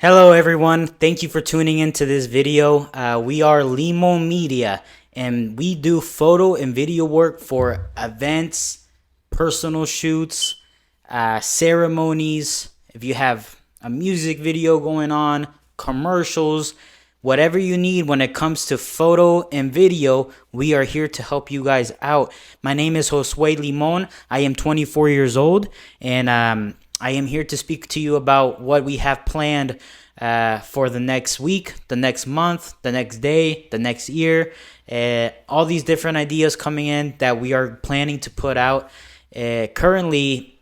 Hello everyone, thank you for tuning into this video. We are Limon Media and we do photo and video work for events, personal shoots, ceremonies. If you have a music video going on, commercials, whatever you need when it comes to photo and video, we are here to help you guys out. My name is Josue Limon. I am 24 years old and I am here to speak to you about what we have planned for the next week, the next month, the next day, the next year. All these different ideas coming in that we are planning to put out. Currently,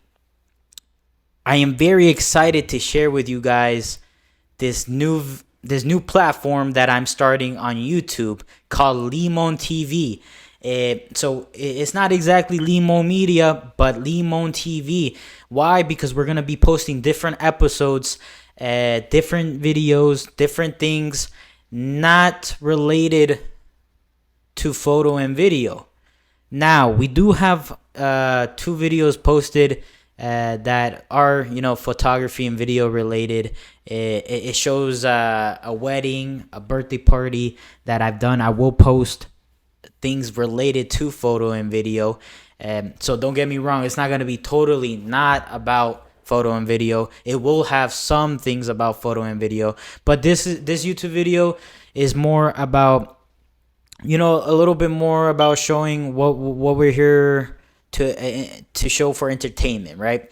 I am very excited to share with you guys this new platform that I'm starting on YouTube called Limon TV. So it's not exactly Limon Media, but Limon TV. Why? Because we're gonna be posting different episodes, different videos, different things not related to photo and video. Now we do have two videos posted that are photography and video related. It shows a wedding, a birthday party that I've done. I will post things related to photo and video. So don't get me wrong, it's not going to be totally not about photo and video. It will have some things about photo and video, but this YouTube video is more about a little bit more about showing what we're here to show for entertainment, right?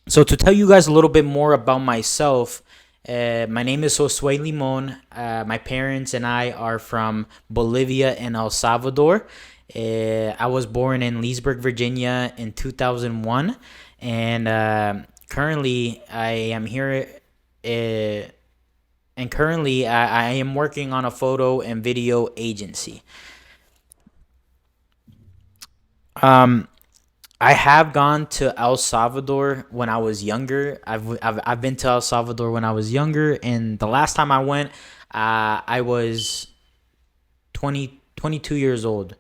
So to tell you guys a little bit more about myself, my name is Josue Limon. My parents and I are from Bolivia and El Salvador. I was born in Leesburg, Virginia in 2001, and currently I am here. And currently I am working on a photo and video agency. I have gone to El Salvador when I was younger. I've been to El Salvador when I was younger, and the last time I went, I was 22 years old.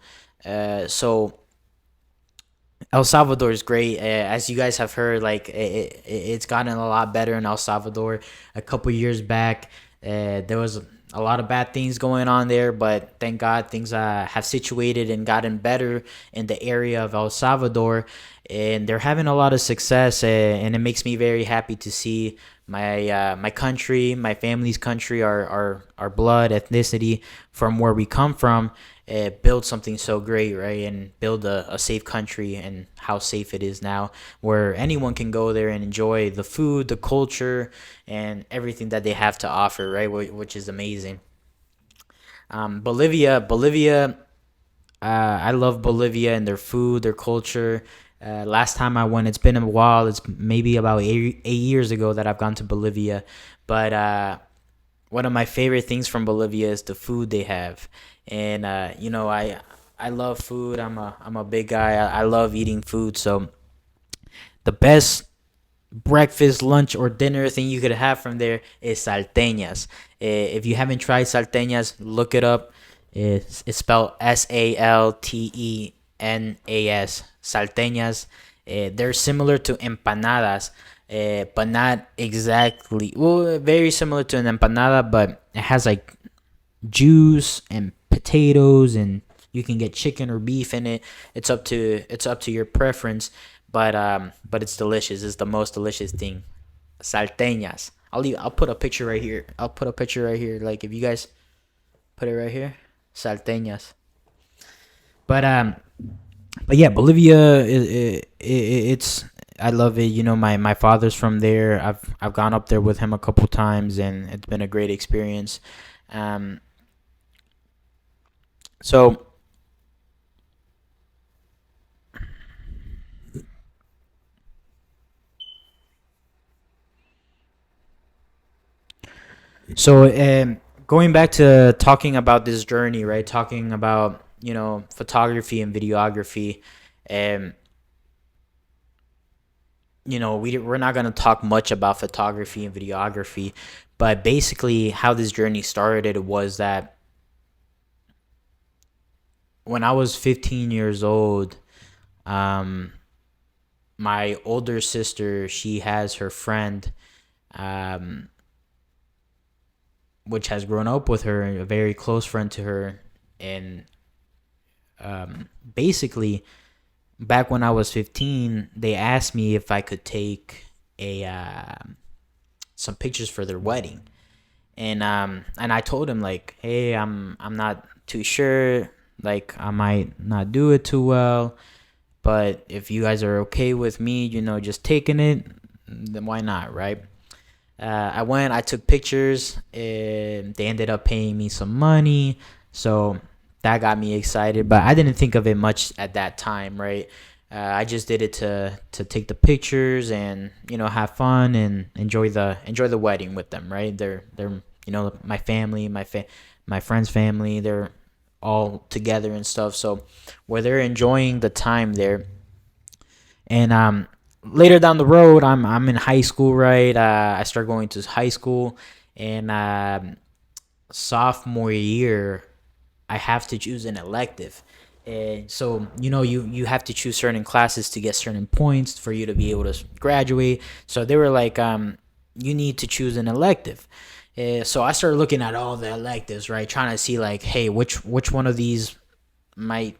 So El Salvador is great. As you guys have heard, like it's gotten a lot better in El Salvador. A couple years back, there was a lot of bad things going on there, but thank God things have situated and gotten better in the area of El Salvador, and they're having a lot of success, and it makes me very happy to see my country, my family's country, our blood, ethnicity from where we come from, build something so great, right? And build a safe country, and how safe it is now, where anyone can go there and enjoy the food, the culture, and everything that they have to offer, right? Which is amazing. Bolivia. I love Bolivia and their food, their culture. Last time I went, it's been a while. It's maybe about 8 years ago that I've gone to Bolivia. But one of my favorite things from Bolivia is the food they have. And I love food. I'm a big guy. I love eating food. So the best breakfast, lunch, or dinner thing you could have from there is salteñas. If you haven't tried salteñas, look it up. It's spelled Salteñas. Salteñas. They're similar to empanadas, but not exactly. Well, very similar to an empanada, but it has like juice and potatoes, and you can get chicken or beef in it. It's up to your preference, but it's delicious. It's the most delicious thing. Salteñas. I'll put a picture right here. Like if you guys put it right here, salteñas. But yeah, Bolivia. It's I love it. My father's from there. I've gone up there with him a couple times, and it's been a great experience. Um, so going back to talking about this journey, right? Talking about photography and videography. Um, we're not gonna talk much about photography and videography, but basically how this journey started was that when I was 15 years old, um, my older sister, she has her friend um, which has grown up with her, a very close friend to her. And basically, back when I was 15, they asked me if I could take a some pictures for their wedding. And I told him, like, hey, I'm not too sure, like I might not do it too well, but if you guys are okay with me, just taking it, then why not, right? I went, I took pictures, and they ended up paying me some money, so that got me excited. But I didn't think of it much at that time, right? I just did it to take the pictures and have fun and enjoy the wedding with them, right? They're my family, my friend's family. They're all together and stuff. So where they're enjoying the time there, and later down the road, I'm in high school, right? I start going to high school, and sophomore year, I have to choose an elective. And so, you have to choose certain classes to get certain points for you to be able to graduate. So they were like, you need to choose an elective. So I started looking at all the electives, right? Trying to see, like, hey, which one of these might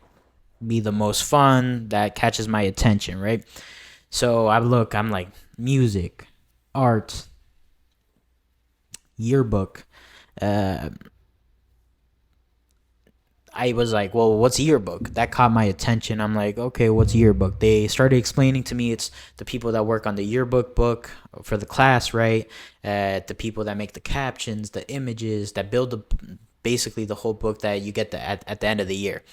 be the most fun, that catches my attention, right? So I'm like, music, art, yearbook. Uh, I was like, well, what's yearbook? That caught my attention. I'm like, okay, what's yearbook? They started explaining to me it's the people that work on the yearbook book for the class, right? The people that make the captions, the images, that build basically the whole book that you get at the end of the year.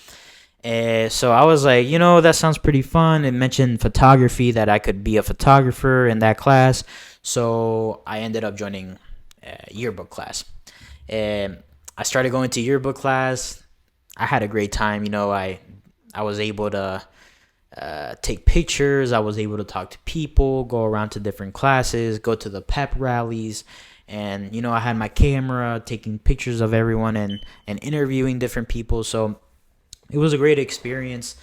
So I was like, that sounds pretty fun. It mentioned photography, that I could be a photographer in that class. So I ended up joining yearbook class. And I started going to yearbook class. I had a great time. I was able to take pictures. I was able to talk to people, go around to different classes, go to the pep rallies. And, I had my camera taking pictures of everyone and interviewing different people. So it was a great experience,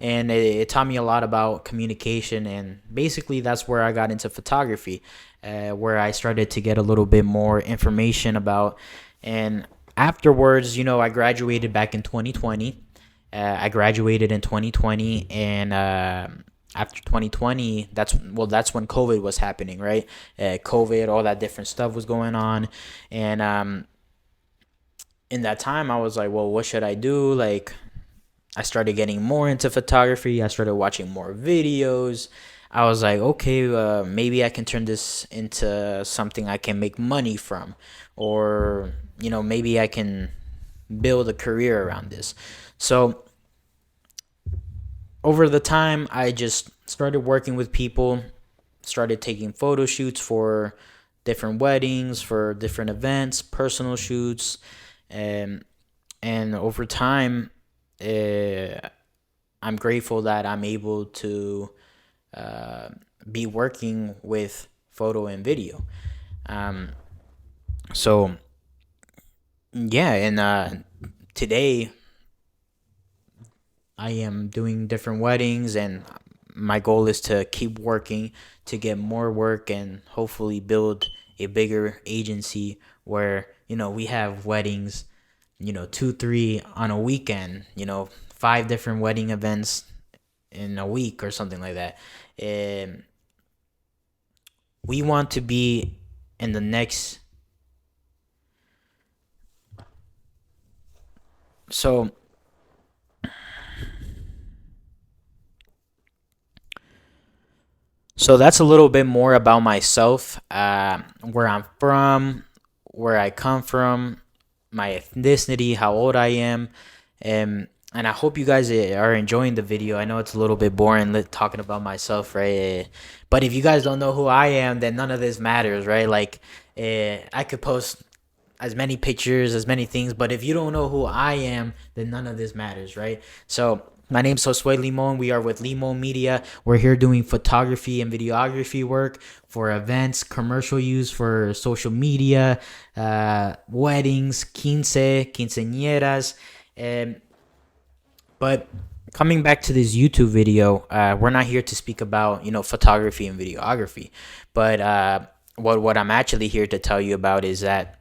and it taught me a lot about communication. And basically, that's where I got into photography, where I started to get a little bit more information about. And afterwards, I graduated back in 2020. I graduated in 2020, and after 2020, that's when COVID was happening, right? COVID, all that different stuff was going on, and in that time, I was like, well, what should I do? Like, I started getting more into photography. I started watching more videos. I was like, okay, maybe I can turn this into something I can make money from, or maybe I can build a career around this. So over the time, I just started working with people, started taking photo shoots for different weddings, for different events, personal shoots, and over time, I'm grateful that I'm able to be working with photo and video. So yeah, and today I am doing different weddings, and my goal is to keep working to get more work and hopefully build a bigger agency where we have weddings, two, three on a weekend, five different wedding events in a week or something like that. And we want to be in the next. So that's a little bit more about myself, where I'm from, where I come from, my ethnicity, how old I am, and I hope you guys are enjoying the video. I know it's a little bit boring talking about myself, right? But if you guys don't know who I am, then none of this matters, right? Like, I could post as many pictures, as many things, but if you don't know who I am, then none of this matters, right? So my name's Josue Limon. We are with Limon Media. We're here doing photography and videography work for events, commercial use for social media, weddings, quinceañeras. But coming back to this YouTube video, we're not here to speak about photography and videography, but what I'm actually here to tell you about is that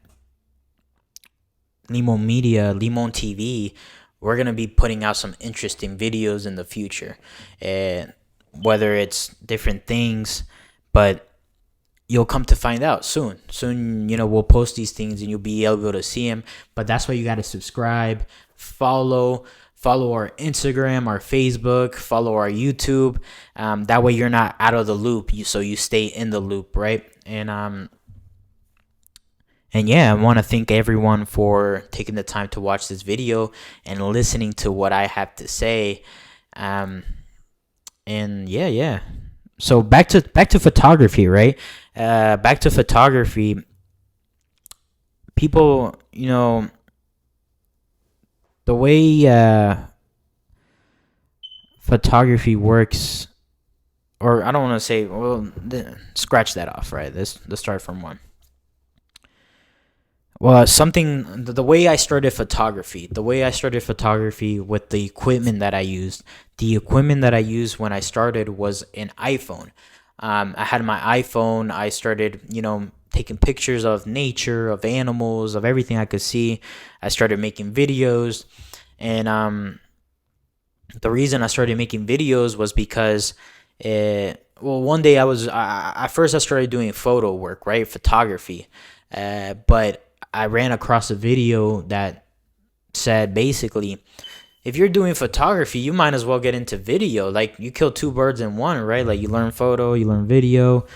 Limon Media, Limon TV, we're gonna be putting out some interesting videos in the future, and whether it's different things, but you'll come to find out soon. Soon, we'll post these things and you'll be able to see them. But that's why you got to subscribe, follow our Instagram, our Facebook, follow our YouTube. That way you're not out of the loop. So you stay in the loop, right? And yeah, I want to thank everyone for taking the time to watch this video and listening to what I have to say. And yeah. So back to photography, right? Back to photography. People, the way photography works, or I don't want to say, well, scratch that off, right? Let's start from one. Well, the way I started photography, with the equipment that I used. The equipment that I used when I started was an iPhone. I had my iPhone. I started, taking pictures of nature, of animals, of everything I could see. I started making videos, and the reason I started making videos was because, one day at first I started doing photo work, right, photography, but I ran across a video that said basically, if you're doing photography, you might as well get into video. Like, you kill two birds in one, right? Like, you learn photo, you learn video,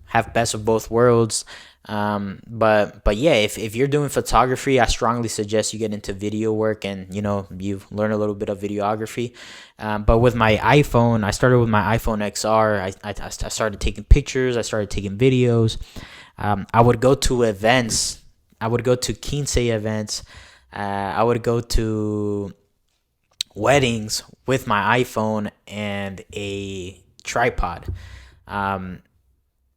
have best of both worlds. But yeah, if you're doing photography, I strongly suggest you get into video work and, you learn a little bit of videography. But with my iPhone, I started with my iPhone XR. I started taking pictures. I started taking videos. I would go to events. I would go to quince events. I would go to weddings with my iPhone and a tripod. And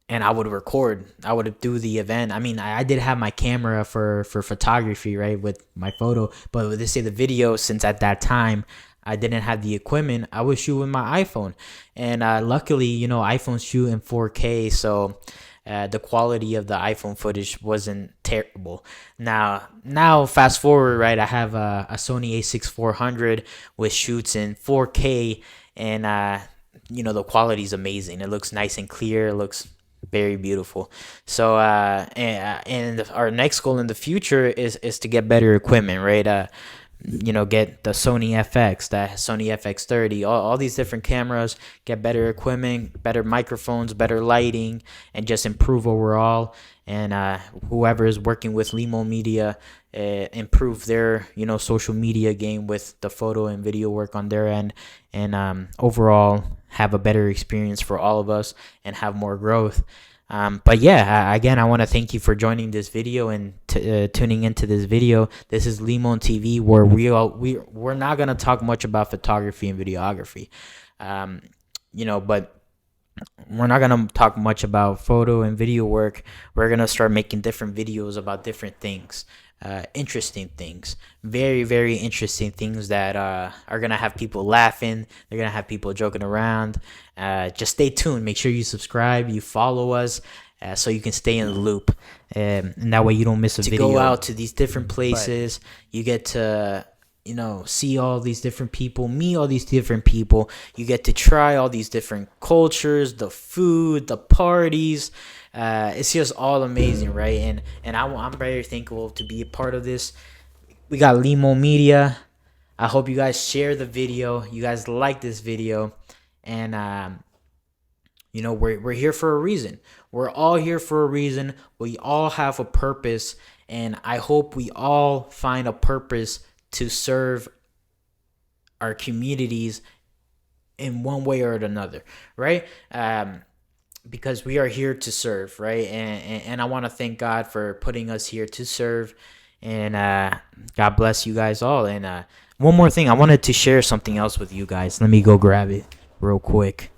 I would record. I would do the event. I mean, I did have my camera for photography, right, with my photo. But let's say the video, since at that time I didn't have the equipment, I would shoot with my iPhone. And luckily, iPhones shoot in 4K, so the quality of the iPhone footage wasn't terrible. Now fast forward, right? I have a Sony A6400 which shoots in 4K, and the quality is amazing. It looks nice and clear. It looks very beautiful. So and our next goal in the future is to get better equipment, right? Get the Sony FX, the Sony FX30, all these different cameras, get better equipment, better microphones, better lighting, and just improve overall. And whoever is working with Limon Media, improve their, social media game with the photo and video work on their end, and overall have a better experience for all of us and have more growth. But yeah, again, I want to thank you for joining this video and tuning into this video. This is Limon TV, where we're not gonna talk much about photography and videography, but we're not gonna talk much about photo and video work. We're gonna start making different videos about different things, interesting things, very, very interesting things that are gonna have people laughing. They're gonna have people joking around. Just stay tuned. Make sure you subscribe, you follow us, so you can stay in the loop, and that way you don't miss a video. Go out to these different places. You get to see all these different people, meet all these different people. You get to try all these different cultures, the food, the parties. It's just all amazing, right? And I'm very thankful to be a part of this. We got Limon Media. I hope you guys share the video. You guys like this video, and we're here for a reason. We're all here for a reason. We all have a purpose, and I hope we all find a purpose to serve our communities in one way or another, right? Because we are here to serve, right? And I want to thank God for putting us here to serve, and God bless you guys all. And one more thing, I wanted to share something else with you guys. Let me go grab it real quick.